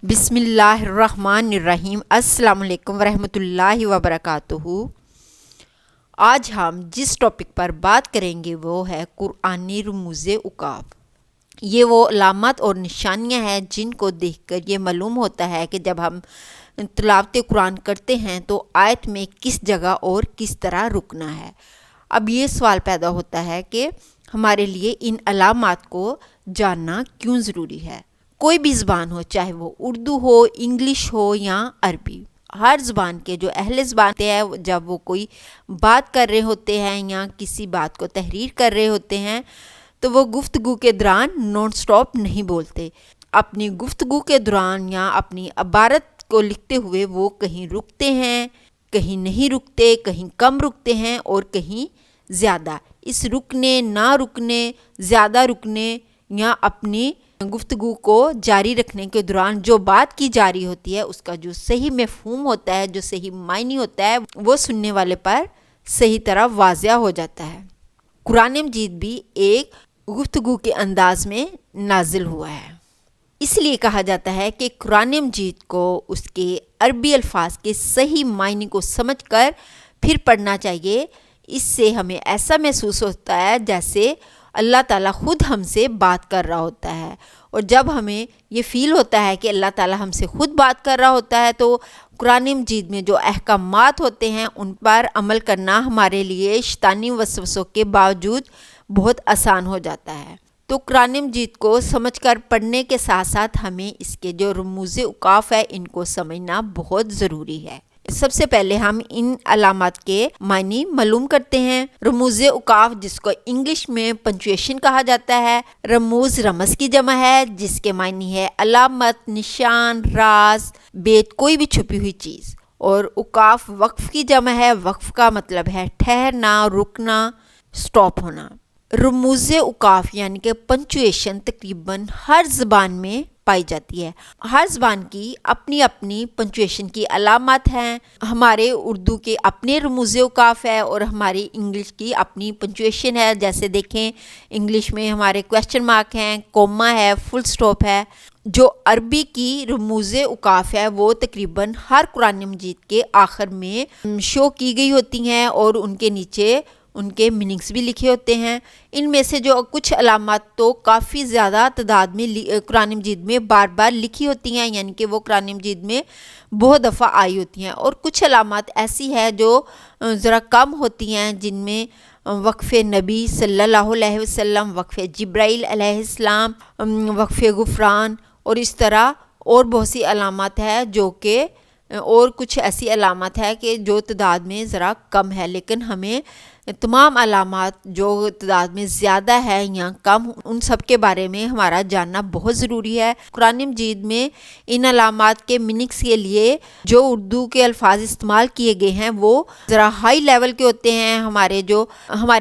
بسم اللہ الرحمن الرحیم۔ السلام علیکم ورحمۃ اللہ وبرکاتہ۔ آج ہم جس ٹاپک پر بات کریں گے وہ ہے قرآنی رموز اوقاف۔ یہ وہ علامات اور نشانیاں ہیں جن کو دیکھ کر یہ معلوم ہوتا ہے کہ جب ہم تلاوت قرآن کرتے ہیں تو آیت میں کس جگہ اور کس طرح رکنا ہے۔ اب یہ سوال پیدا ہوتا ہے کہ ہمارے لیے ان علامات کو جاننا کیوں ضروری ہے۔ کوئی بھی زبان ہو، چاہے وہ اردو ہو، انگلش ہو یا عربی، ہر زبان کے جو اہل زبان ہیں جب وہ کوئی بات کر رہے ہوتے ہیں یا کسی بات کو تحریر کر رہے ہوتے ہیں تو وہ گفتگو کے دوران نان سٹاپ نہیں بولتے۔ اپنی گفتگو کے دوران یا اپنی عبارت کو لکھتے ہوئے وہ کہیں رکتے ہیں، کہیں نہیں رکتے، کہیں کم رکتے ہیں اور کہیں زیادہ۔ اس رکنے، نہ رکنے، زیادہ رکنے یا اپنی گفتگو کو جاری رکھنے کے دوران جو بات کی جاری ہوتی ہے اس کا جو صحیح مفہوم ہوتا ہے، جو صحیح معنی ہوتا ہے، وہ سننے والے پر صحیح طرح واضح ہو جاتا ہے۔ قرآن مجید بھی ایک گفتگو کے انداز میں نازل ہوا ہے۔ اس لیے کہا جاتا ہے کہ قرآن مجید کو اس کے عربی الفاظ کے صحیح معنی کو سمجھ کر پھر پڑھنا چاہیے۔ اس سے ہمیں ایسا محسوس ہوتا ہے جیسے اللہ تعالیٰ خود ہم سے بات کر رہا ہوتا ہے، اور جب ہمیں یہ فیل ہوتا ہے کہ اللہ تعالیٰ ہم سے خود بات کر رہا ہوتا ہے تو قرآن مجید میں جو احکامات ہوتے ہیں ان پر عمل کرنا ہمارے لیے شیطانی وسوسوں کے باوجود بہت آسان ہو جاتا ہے۔ تو قرآن مجید کو سمجھ کر پڑھنے کے ساتھ ساتھ ہمیں اس کے جو رموز اوقاف ہے ان کو سمجھنا بہت ضروری ہے۔ سب سے پہلے ہم ان علامات کے معنی معلوم کرتے ہیں۔ رموز اوقاف، جس کو انگلش میں پنچویشن کہا جاتا ہے، رموز رمز کی جمع ہے جس کے معنی ہے علامت، نشان، راز، بیت، کوئی بھی چھپی ہوئی چیز، اور اوقاف وقف کی جمع ہے۔ وقف کا مطلب ہے ٹھہرنا، رکنا، سٹاپ ہونا۔ رموز اوقاف یعنی کہ پنچویشن تقریباً ہر زبان میں پائی جاتی ہے۔ ہر زبان کی اپنی اپنی پنچویشن کی علامات ہیں۔ ہمارے اردو کے اپنے رموز اوقاف ہے اور ہماری انگلش کی اپنی پنچویشن ہے۔ جیسے دیکھیں انگلش میں ہمارے کویسچن مارک ہیں، کوما ہے، فل سٹاپ ہے۔ جو عربی کی رموز اوقاف ہے وہ تقریباً ہر قرآن مجید کے آخر میں شو کی گئی ہوتی ہیں اور ان کے نیچے ان کے میننگز بھی لکھے ہوتے ہیں۔ ان میں سے جو کچھ علامات تو کافی زیادہ تعداد میں قرآن مجید میں بار بار لکھی ہوتی ہیں، یعنی کہ وہ قرآن مجید میں بہت دفعہ آئی ہوتی ہیں، اور کچھ علامات ایسی ہیں جو ذرا کم ہوتی ہیں، جن میں وقف نبی صلی اللہ علیہ وسلم، وقف جبرائیل علیہ السلام، وقف غفران، اور اس طرح اور بہت سی علامات ہیں جو کہ اور کچھ ایسی علامات ہے کہ جو تعداد میں ذرا کم ہے، لیکن ہمیں تمام علامات جو تعداد میں زیادہ ہے یا کم، ان سب کے بارے میں ہمارا جاننا بہت ضروری ہے۔ قرآن مجید میں ان علامات کے میننگز کے لیے جو اردو کے الفاظ استعمال کیے گئے ہیں وہ ذرا ہائی لیول کے ہوتے ہیں۔ ہمارے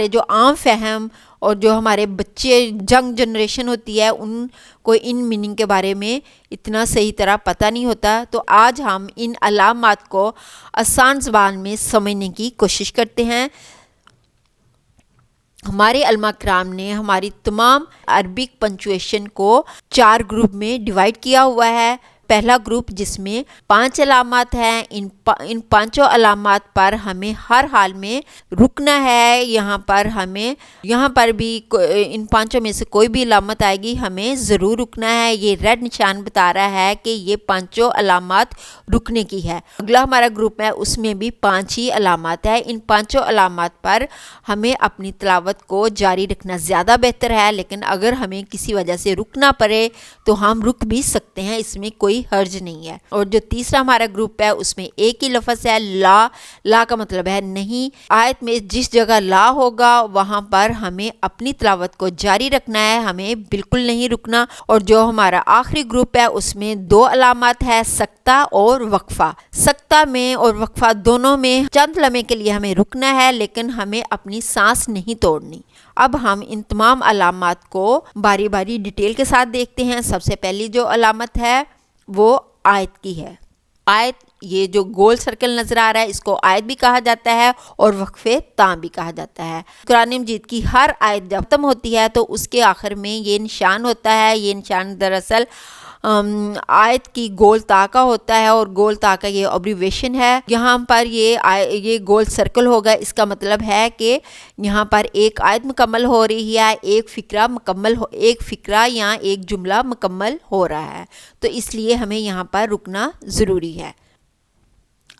جو عام فہم اور جو ہمارے بچے جنگ جنریشن ہوتی ہے ان کو ان میننگ کے بارے میں اتنا صحیح طرح پتہ نہیں ہوتا۔ تو آج ہم ان علامات کو آسان زبان میں سمجھنے کی کوشش کرتے ہیں۔ ہمارے علماء کرام نے ہماری تمام عربک پنچویشن کو 4 گروپ میں ڈیوائیڈ کیا ہوا ہے۔ پہلا گروپ جس میں 5 علامات ہیں، ان 5 علامات پر ہمیں ہر حال میں رکنا ہے۔ یہاں پر بھی ان 5 میں سے کوئی بھی علامت آئے گی ہمیں ضرور رکنا ہے۔ یہ ریڈ نشان بتا رہا ہے کہ یہ 5 علامات رکنے کی ہے۔ اگلا ہمارا گروپ ہے، اس میں بھی 5 ہی علامات ہیں۔ ان 5 علامات پر ہمیں اپنی تلاوت کو جاری رکھنا زیادہ بہتر ہے، لیکن اگر ہمیں کسی وجہ سے رکنا پڑے تو ہم رک بھی سکتے ہیں، اس میں کوئی حرج نہیں ہے۔ اور جو تیسرا ہمارا گروپ ہے اس میں ایک ہی لفظ ہے، لا کا مطلب ہے نہیں۔ آیت میں جس جگہ لا ہوگا وہاں پر ہمیں اپنی تلاوت کو جاری رکھنا ہے، ہمیں بالکل نہیں رکنا۔ اور جو ہمارا آخری گروپ ہے اس میں 2 علامات ہے، سکتہ اور وقفہ۔ سکتہ میں اور وقفہ دونوں میں چند لمحے کے لیے ہمیں رکنا ہے، لیکن ہمیں اپنی سانس نہیں توڑنی۔ اب ہم ان تمام علامات کو باری باری ڈیٹیل کے ساتھ دیکھتے ہیں۔ سب سے پہلی جو علامت ہے وہ آیت کی ہے۔ آیت، یہ جو گول سرکل نظر آ رہا ہے اس کو آیت بھی کہا جاتا ہے اور وقف تام بھی کہا جاتا ہے۔ قرآن مجید کی ہر آیت جب ختم ہوتی ہے تو اس کے آخر میں یہ نشان ہوتا ہے۔ یہ نشان دراصل آیت کی گول تا کا ہوتا ہے اور گول تا کا یہ ابریویشن ہے. یہاں پر یہ گول سرکل ہوگا. اس کا مطلب ہے کہ یہاں پر ایک آیت مکمل ہو رہی ہے, ایک فقرہ یا ایک جملہ مکمل ہو رہا ہے, تو اس لیے ہمیں یہاں پر رکنا ضروری ہے.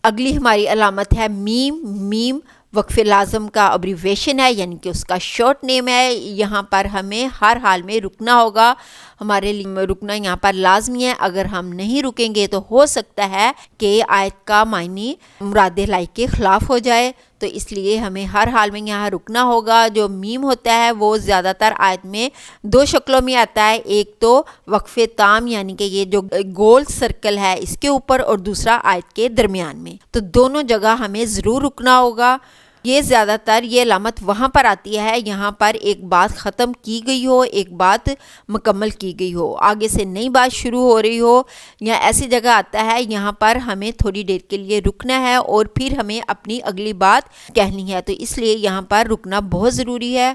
اگلی ہماری علامت ہے میم. میم وقف لازم کا ابریویشن ہے, یعنی کہ اس کا شارٹ نیم ہے. یہاں پر ہمیں ہر حال میں رکنا ہوگا. ہمارے لیے رکنا یہاں پر لازمی ہے. اگر ہم نہیں رکیں گے تو ہو سکتا ہے کہ آیت کا معنی مراد الہی کے خلاف ہو جائے, تو اس لیے ہمیں ہر حال میں یہاں رکنا ہوگا. جو میم ہوتا ہے وہ زیادہ تر آیت میں دو شکلوں میں آتا ہے, ایک تو وقف تام یعنی کہ یہ جو گول سرکل ہے اس کے اوپر, اور دوسرا آیت کے درمیان میں. تو دونوں جگہ ہمیں ضرور رکنا ہوگا. یہ زیادہ تر یہ علامت وہاں پر آتی ہے یہاں پر ایک بات ختم کی گئی ہو, ایک بات مکمل کی گئی ہو, آگے سے نئی بات شروع ہو رہی ہو, یا ایسی جگہ آتا ہے یہاں پر ہمیں تھوڑی دیر کے لیے رکنا ہے اور پھر ہمیں اپنی اگلی بات کہنی ہے, تو اس لیے یہاں پر رکنا بہت ضروری ہے.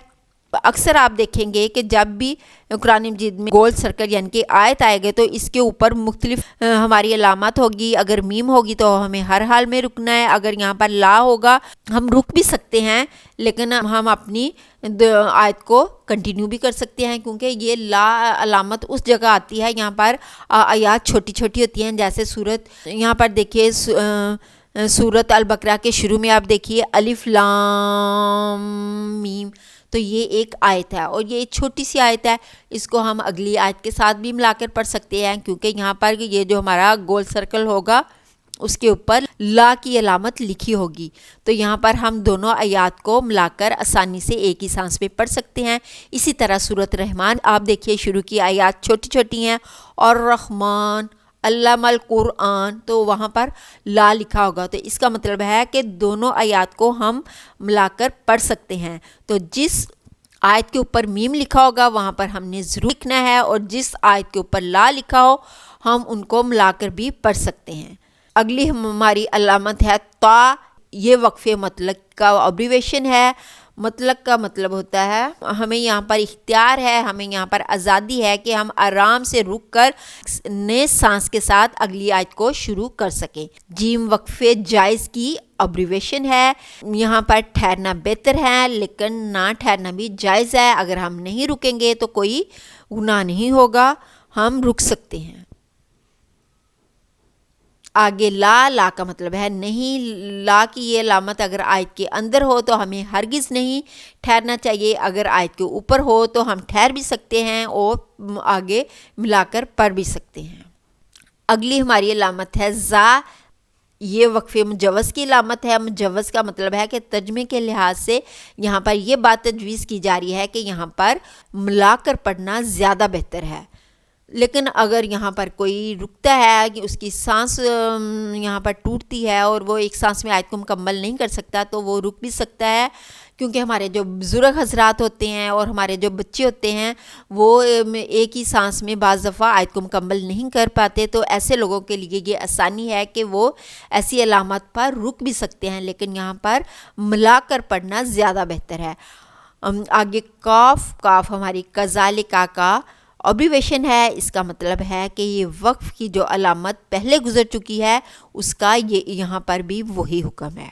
اکثر آپ دیکھیں گے کہ جب بھی قرآن مجید میں گول سرکل یعنی کہ آیت آئے گا تو اس کے اوپر مختلف ہماری علامات ہوگی. اگر میم ہوگی تو ہمیں ہر حال میں رکنا ہے. اگر یہاں پر لا ہوگا ہم رک بھی سکتے ہیں, لیکن ہم اپنی آیت کو کنٹینیو بھی کر سکتے ہیں, کیونکہ یہ لا علامت اس جگہ آتی ہے یہاں پر آیات چھوٹی چھوٹی ہوتی ہیں. جیسے یہاں پر دیکھیے سورۃ البقرہ کے شروع میں آپ دیکھیے الف لام میم, تو یہ ایک آیت ہے اور یہ ایک چھوٹی سی آیت ہے. اس کو ہم اگلی آیت کے ساتھ بھی ملا کر پڑھ سکتے ہیں, کیونکہ یہاں پر یہ جو ہمارا گول سرکل ہوگا اس کے اوپر لا کی علامت لکھی ہوگی. تو یہاں پر ہم دونوں آیات کو ملا کر آسانی سے ایک ہی سانس میں پڑھ سکتے ہیں. اسی طرح سورۃ رحمان آپ دیکھیے شروع کی آیات چھوٹی چھوٹی ہیں, اور رحمان علم القرآن, تو وہاں پر لا لکھا ہوگا. تو اس کا مطلب ہے کہ دونوں آیات کو ہم ملا کر پڑھ سکتے ہیں. تو جس آیت کے اوپر میم لکھا ہوگا وہاں پر ہم نے ضرور لکھنا ہے, اور جس آیت کے اوپر لا لکھا ہو ہم ان کو ملا کر بھی پڑھ سکتے ہیں. اگلی ہماری علامت ہے تا. یہ وقف مطلق کا ابریویشن ہے. مطلق کا مطلب ہوتا ہے ہمیں یہاں پر اختیار ہے, ہمیں یہاں پر آزادی ہے کہ ہم آرام سے رک کر نئے سانس کے ساتھ اگلی آیت کو شروع کر سکیں. جیم وقف جائز کی ابریویشن ہے. یہاں پر ٹھہرنا بہتر ہے لیکن نہ ٹھہرنا بھی جائز ہے. اگر ہم نہیں رکیں گے تو کوئی گناہ نہیں ہوگا, ہم رک سکتے ہیں. آگے لا کا مطلب ہے نہیں. لا کی یہ علامت اگر آیت کے اندر ہو تو ہمیں ہرگز نہیں ٹھہرنا چاہیے. اگر آیت کے اوپر ہو تو ہم ٹھہر بھی سکتے ہیں اور آگے ملا کر پڑھ بھی سکتے ہیں. اگلی ہماری علامت ہے زا. یہ وقف مجوز کی علامت ہے. مجوز کا مطلب ہے کہ ترجمے کے لحاظ سے یہاں پر یہ بات تجویز کی جا رہی ہے کہ یہاں پر ملا کر پڑھنا زیادہ بہتر ہے. لیکن اگر یہاں پر کوئی رکتا ہے کہ اس کی سانس یہاں پر ٹوٹتی ہے اور وہ ایک سانس میں آیت کو مکمل نہیں کر سکتا تو وہ رک بھی سکتا ہے, کیونکہ ہمارے جو بزرگ حضرات ہوتے ہیں اور ہمارے جو بچے ہوتے ہیں وہ ایک ہی سانس میں بعض دفعہ آیت کو مکمل نہیں کر پاتے. تو ایسے لوگوں کے لیے یہ آسانی ہے کہ وہ ایسی علامات پر رک بھی سکتے ہیں, لیکن یہاں پر ملا کر پڑھنا زیادہ بہتر ہے. آگے کاف ہماری کذالک کا ابریویشن ہے. اس کا مطلب ہے کہ یہ وقف کی جو علامت پہلے گزر چکی ہے اس کا یہاں پر بھی وہی حکم ہے.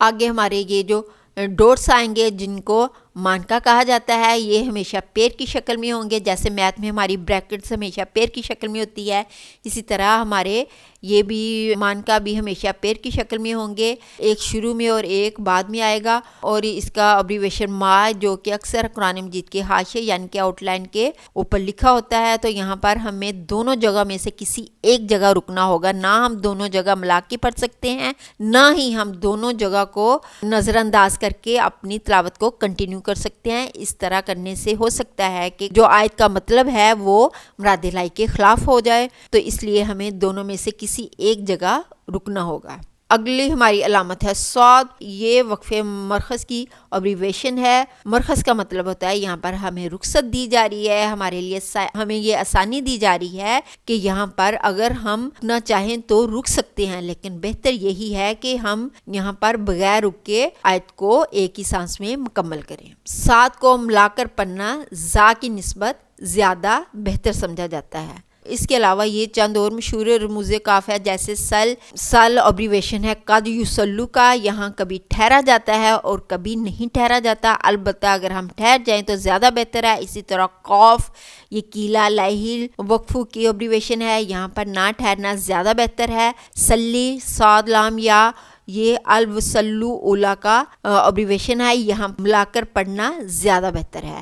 آگے ہمارے یہ جو ڈوٹس آئیں گے جن کو مانکا کہا جاتا ہے, یہ ہمیشہ پیر کی شکل میں ہوں گے. جیسے میتھ میں ہماری بریکٹس ہمیشہ پیر کی شکل میں ہوتی ہے, اسی طرح ہمارے یہ بھی مانکا بھی ہمیشہ پیر کی شکل میں ہوں گے. ایک شروع میں اور ایک بعد میں آئے گا. اور اس کا ابریویشن ما جو کہ اکثر قرآن مجید کے حاشیے یعنی کہ آؤٹ لائن کے اوپر لکھا ہوتا ہے. تو یہاں پر ہمیں دونوں جگہ میں سے کسی ایک جگہ رکنا ہوگا. نہ ہم دونوں جگہ ملا کے پڑھ سکتے ہیں, نہ ہی ہم دونوں جگہ کو نظر انداز کر کے اپنی تلاوت کو کنٹینیو کر سکتے ہیں. اس طرح کرنے سے ہو سکتا ہے کہ جو آیت کا مطلب ہے وہ مراد الہی کے خلاف ہو جائے, تو اس لیے ہمیں دونوں میں سے کسی ایک جگہ رکنا ہوگا. اگلی ہماری علامت ہے صاد. یہ وقف مرخص کی ابریویشن ہے. مرخص کا مطلب ہوتا ہے یہاں پر ہمیں رخصت دی جا رہی ہے, ہمارے لیے ہمیں یہ آسانی دی جا رہی ہے کہ یہاں پر اگر ہم نہ چاہیں تو رک سکتے ہیں, لیکن بہتر یہی ہے کہ ہم یہاں پر بغیر رک کے آیت کو ایک ہی سانس میں مکمل کریں. سات کو ملا کر پڑھنا زا کی نسبت زیادہ بہتر سمجھا جاتا ہے۔ اس کے علاوہ یہ چند اور مشہور رموز قاف ہے، جیسے سل ابریویشن ہے قد یسلو کا، یہاں کبھی ٹھہرا جاتا ہے اور کبھی نہیں ٹھہرا جاتا، البتہ اگر ہم ٹھہر جائیں تو زیادہ بہتر ہے۔ اسی طرح قوف، یہ قیلا لہیل وقفو کی ابریویشن ہے، یہاں پر نہ ٹھہرنا زیادہ بہتر ہے۔ سلی صاد لام یا، یہ الوسلو اولا کا ابریویشن ہے، یہاں ملا کر پڑھنا زیادہ بہتر ہے۔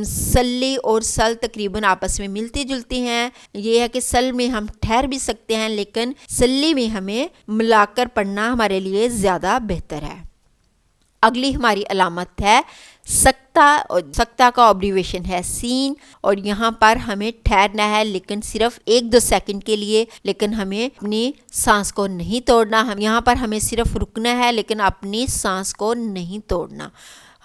سلی اور سل تقریباً آپس میں ملتی جلتی ہیں، یہ ہے کہ سل میں ہم ٹھہر بھی سکتے ہیں لیکن سلی میں ہمیں ملا کر پڑھنا ہمارے لیے زیادہ بہتر ہے۔ اگلی ہماری علامت ہے سکتہ، اور سکتہ کا ابریویشن ہے سین، اور یہاں پر ہمیں ٹھہرنا ہے لیکن صرف 1-2 سیکنڈ کے لیے، لیکن ہمیں اپنی سانس کو نہیں توڑنا، یہاں پر ہمیں صرف رکنا ہے لیکن اپنی سانس کو نہیں توڑنا،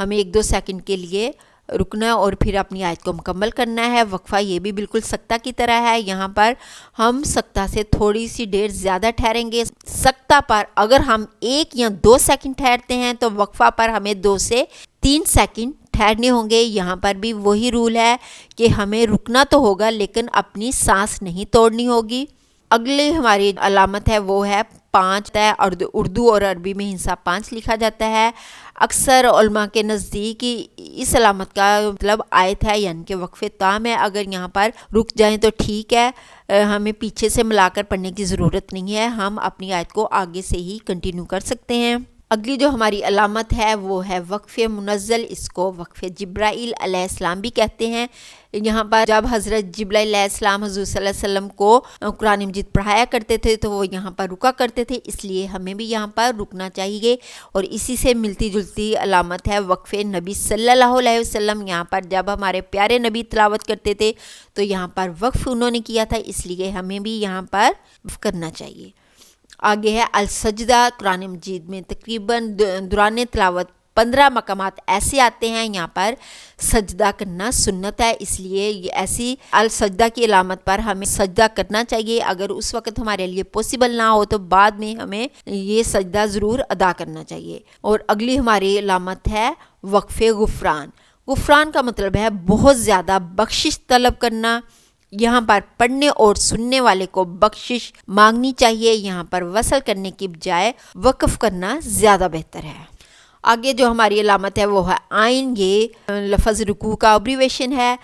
ہمیں 1-2 سیکنڈ کے لیے رکنا اور پھر اپنی آیت کو مکمل کرنا ہے۔ وقفہ یہ بھی بالکل سکتہ کی طرح ہے، یہاں پر ہم سکتہ سے تھوڑی سی دیر زیادہ ٹھہریں گے۔ سکتہ پر اگر ہم 1 یا 2 سیکنڈ ٹھہرتے ہیں تو وقفہ پر ہمیں 2 سے 3 سیکنڈ ٹھہرنے ہوں گے۔ یہاں پر بھی وہی رول ہے کہ ہمیں رکنا تو ہوگا لیکن اپنی سانس نہیں توڑنی ہوگی۔ اگلی ہماری علامت ہے وہ ہے 5 ہے، اردو اور عربی میں ہندسہ 5 لکھا جاتا ہے۔ اکثر علماء کے نزدیک اس علامت کا مطلب آیت ہے، یعنی کہ وقف تام ہے، اگر یہاں پر رک جائیں تو ٹھیک ہے، ہمیں پیچھے سے ملا کر پڑھنے کی ضرورت نہیں ہے، ہم اپنی آیت کو آگے سے ہی کنٹینیو کر سکتے ہیں۔ اگلی جو ہماری علامت ہے وہ ہے وقف منزل، اس کو وقف جبرائیل علیہ السلام بھی کہتے ہیں۔ یہاں پر جب حضرت جبرائیل علیہ السلام حضور صلی اللہ علیہ وسلم کو قرآن مجید پڑھایا کرتے تھے تو وہ یہاں پر رکا کرتے تھے، اس لیے ہمیں بھی یہاں پر رکنا چاہیے، اور اسی سے ملتی جلتی علامت ہے وقف نبی صلی اللہ علیہ وسلم۔ یہاں پر جب ہمارے پیارے نبی تلاوت کرتے تھے تو یہاں پر وقف انہوں نے کیا تھا، اس لیے ہمیں بھی یہاں پر وقف کرنا چاہیے۔ آگے ہے السجدہ، قرآن مجید میں تقریباً دوران تلاوت 15 مقامات ایسے آتے ہیں یہاں پر سجدہ کرنا سنت ہے، اس لیے یہ ایسی السجدہ کی علامت پر ہمیں سجدہ کرنا چاہیے۔ اگر اس وقت ہمارے لیے پوسیبل نہ ہو تو بعد میں ہمیں یہ سجدہ ضرور ادا کرنا چاہیے۔ اور اگلی ہماری علامت ہے وقف غفران۔ غفران کا مطلب ہے بہت زیادہ بخشش طلب کرنا، یہاں پر پڑھنے اور سننے والے کو بخشش مانگنی چاہیے، یہاں پر وصل کرنے کی بجائے وقف کرنا زیادہ بہتر ہے۔ آگے جو ہماری علامت ہے وہ ہے آئین، یہ لفظ رکوع کا ابریویشن ہے۔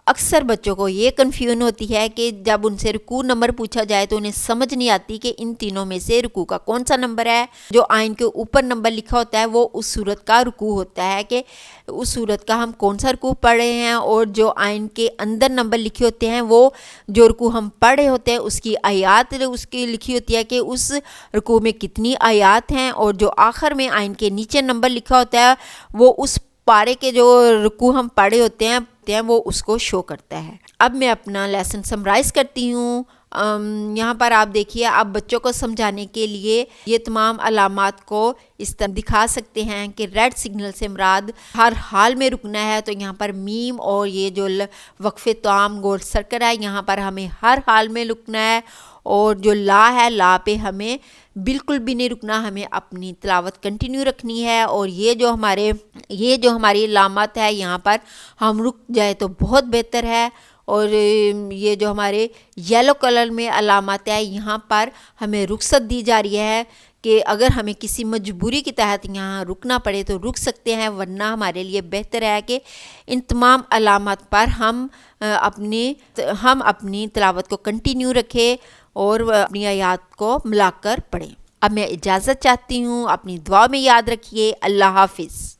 اکثر بچوں کو یہ کنفیوژن ہوتی ہے کہ جب ان سے رکوع نمبر پوچھا جائے تو انہیں سمجھ نہیں آتی کہ ان تینوں میں سے رکوع کا کون سا نمبر ہے۔ جو آئین کے اوپر نمبر لکھا ہوتا ہے وہ اس صورت کا رکوع ہوتا ہے کہ اس صورت کا ہم کون سا رکوع پڑھ رہے ہیں، اور جو آئین کے اندر نمبر لکھے ہوتے ہیں وہ جو رکوع ہم پڑھ رہے ہوتے ہیں اس کی آیات اس کی لکھی ہوتی ہے کہ اس رکوع میں کتنی آیات ہیں، اور جو آخر میں آئین کے نیچے نمبر لکھا ہوتا ہے وہ اس پارے کے جو رکوع ہم پڑھے ہوتے ہیں وہ اس کو شو کرتا ہے۔ اب میں اپنا لیسن سمرائز کرتی ہوں۔ یہاں پر آپ دیکھیے، آپ بچوں کو سمجھانے کے لیے یہ تمام علامات کو اس طرح دکھا سکتے ہیں کہ ریڈ سگنل سے مراد ہر حال میں رکنا ہے، تو یہاں پر میم اور یہ جو وقف تام گول سرکل ہے یہاں پر ہمیں ہر حال میں رکنا ہے، اور جو لا ہے لا پہ ہمیں بالکل بھی نہیں رکنا، ہمیں اپنی تلاوت کنٹینیو رکھنی ہے۔ اور یہ جو ہماری علامات ہے یہاں پر ہم رک جائے تو بہت بہتر ہے۔ اور یہ جو ہمارے یلو کلر میں علامات ہے یہاں پر ہمیں رخصت دی جا رہی ہے کہ اگر ہمیں کسی مجبوری کے تحت یہاں رکنا پڑے تو رک سکتے ہیں، ورنہ ہمارے لیے بہتر ہے کہ ان تمام علامات پر ہم اپنی تلاوت کو کنٹینیو رکھیں اور اپنی آیات کو ملا کر پڑھیں۔ اب میں اجازت چاہتی ہوں، اپنی دعا میں یاد رکھیے۔ اللہ حافظ۔